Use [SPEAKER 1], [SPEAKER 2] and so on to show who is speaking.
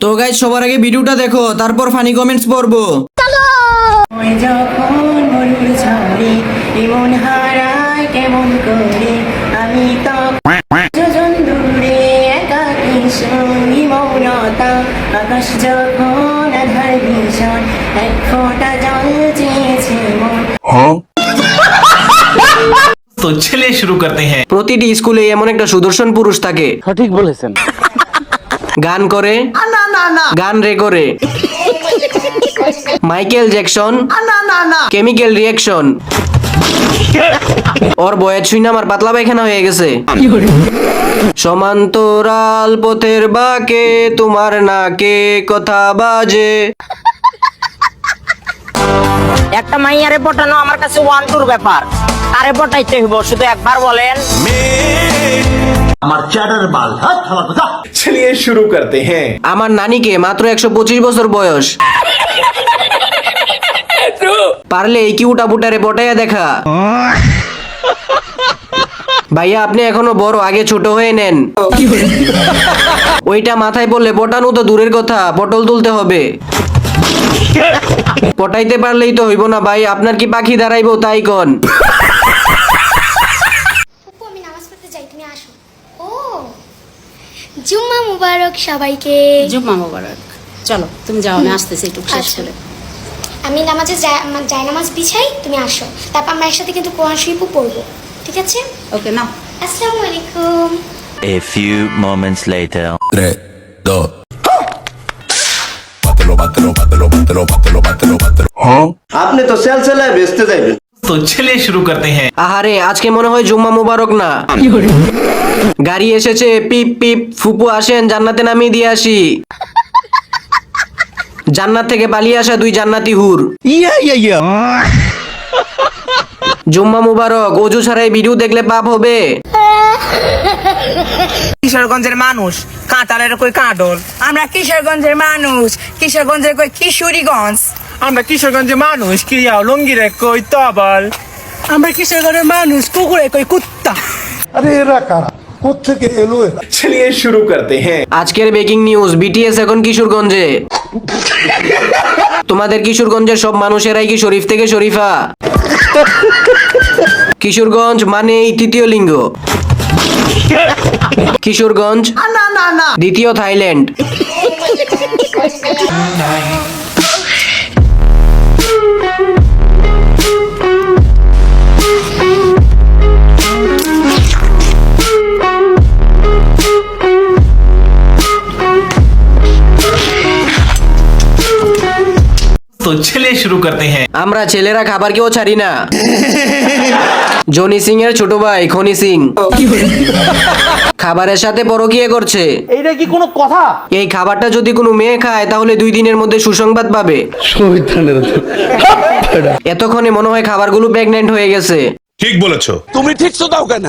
[SPEAKER 1] তো গাইস সবার আগে ভিডিওটা দেখো, তারপর ফানি কমেন্টস পড়বো।
[SPEAKER 2] যখন মরুর ঝড়ে এমন হারায় কেমন করে আমি তো যোজন দূরে একাকী শুনি মৌনতা আকাশ যখন আধার ভীষণ এক ফোঁটা জল চেয়েছে মন।
[SPEAKER 3] तो चलिए शुरू करते हैं।
[SPEAKER 1] প্রতিটি স্কুলে এমন একটা সুদর্শন পুরুষ থাকে,
[SPEAKER 4] সঠিক বলেছেন।
[SPEAKER 1] গান করে, গান রে করে, মাইকেল জ্যাকসন, কেমিক্যাল রিয়াকশন। ওর বয়স শুনে আমার পাতলা পায়খানা হয়ে গেছে। সমান্তরাল পথের বাঁকে তোমার নাকে কথা বাজে।
[SPEAKER 5] একটা মাইয়ারে পটানো আমার কাছে ওয়ান টুর ব্যাপার। তারে পটাইতে হইব, শুধু একবার বলেন।
[SPEAKER 3] चलिए शुरू करते हैं।
[SPEAKER 1] আমার নানিকে মাত্র 125 বছর বয়স, পারলে এই কিউটা বুটারে পটাইয়া দেখা। ভাইয়া আপনি এখনো বড়, আগে ছোট হয়ে নেন। ওইটা মাথায় বললে পটানো তো দূরের কথা, পটল তুলতে হবে। পটাইতে পারলেই তো হইব না ভাই, আপনার কি পাখি দাঁড়াইবো তাই কন।
[SPEAKER 6] আপু আমি নামাজ পড়তে যাই, তুমি আসো। ও জুম্মা মুবারক সবাইকে।
[SPEAKER 7] জুম্মা মোবারক। চলো তুমি যাও, আমি আসতেছি একটু শেষ করে।
[SPEAKER 6] আমি নামাজে যাই নামাজ বিছাই, তুমি আসো, তারপর আমরা একসাথে কিন্তু কোরআন শরীফও পড়বো, ঠিক আছে?
[SPEAKER 7] ওকে নাও।
[SPEAKER 6] আসসালামু আলাইকুম।
[SPEAKER 8] A few moments later.
[SPEAKER 9] 3, 2.
[SPEAKER 10] আপনি তো সেল সেলায় বেচতে যাইবেন।
[SPEAKER 3] तो चलिए शुरू करते हैं।
[SPEAKER 1] আহারে আজকে মনে হয় জুম্মা মুবারক না। গাড়ি এসেছে, পিপ পিপ। ফুপু আসেন, জান্নাতে নামিয়ে দিয়ে আসি। জান্নাত থেকে পালিয়ে আসা দুই জান্নাতি হুর। জুম্মা মুবারক। অজু ছাড়াই ভিডিও দেখলে পাপ হবে।
[SPEAKER 5] কিশোরগঞ্জের মানুষ কাঁটালের কই কাঁডল, আমরা কিশোরগঞ্জের মানুষ, কিশোরগঞ্জের কই কিশোরীগঞ্জ,
[SPEAKER 3] আমরা কিশোরগঞ্জের মানুষ কি লঙ্গিরে কই তবল,
[SPEAKER 5] আমরা কিশোরগঞ্জের মানুষ কুকুরে কই কুত্তা।
[SPEAKER 3] चलिए शुरू करते हैं।
[SPEAKER 1] আজকের ব্রেকিং নিউজ, বিটিএস এখন কিশোরগঞ্জে। তোমাদের কিশোরগঞ্জের সব মানুষেরাই কি শরীফ থেকে শরীফা? কিশোরগঞ্জ মানে এই তৃতীয় লিঙ্গ। কিশোরগঞ্জ দ্বিতীয় থাইল্যান্ড।
[SPEAKER 3] तो चलिए शुरू करते हैं।
[SPEAKER 1] আমরা ছেলেরা খাবার কেউ ছাড়ি না। জনি সিং এর ছোট ভাই খনি সিং খাবারের সাথে পরকীয়া করছে।
[SPEAKER 4] এইটা কি কোনো কথা?
[SPEAKER 1] এই খাবারটা যদি কোনো মেয়ে খায় তাহলে 2 দিনের মধ্যে সুসংবাদ পাবে। এতক্ষণে মনে হয় খাবারগুলো প্রেগন্যান্ট হয়ে গেছে।
[SPEAKER 9] ঠিক বলেছো।
[SPEAKER 4] তুমি ঠিক তো দাও কেন?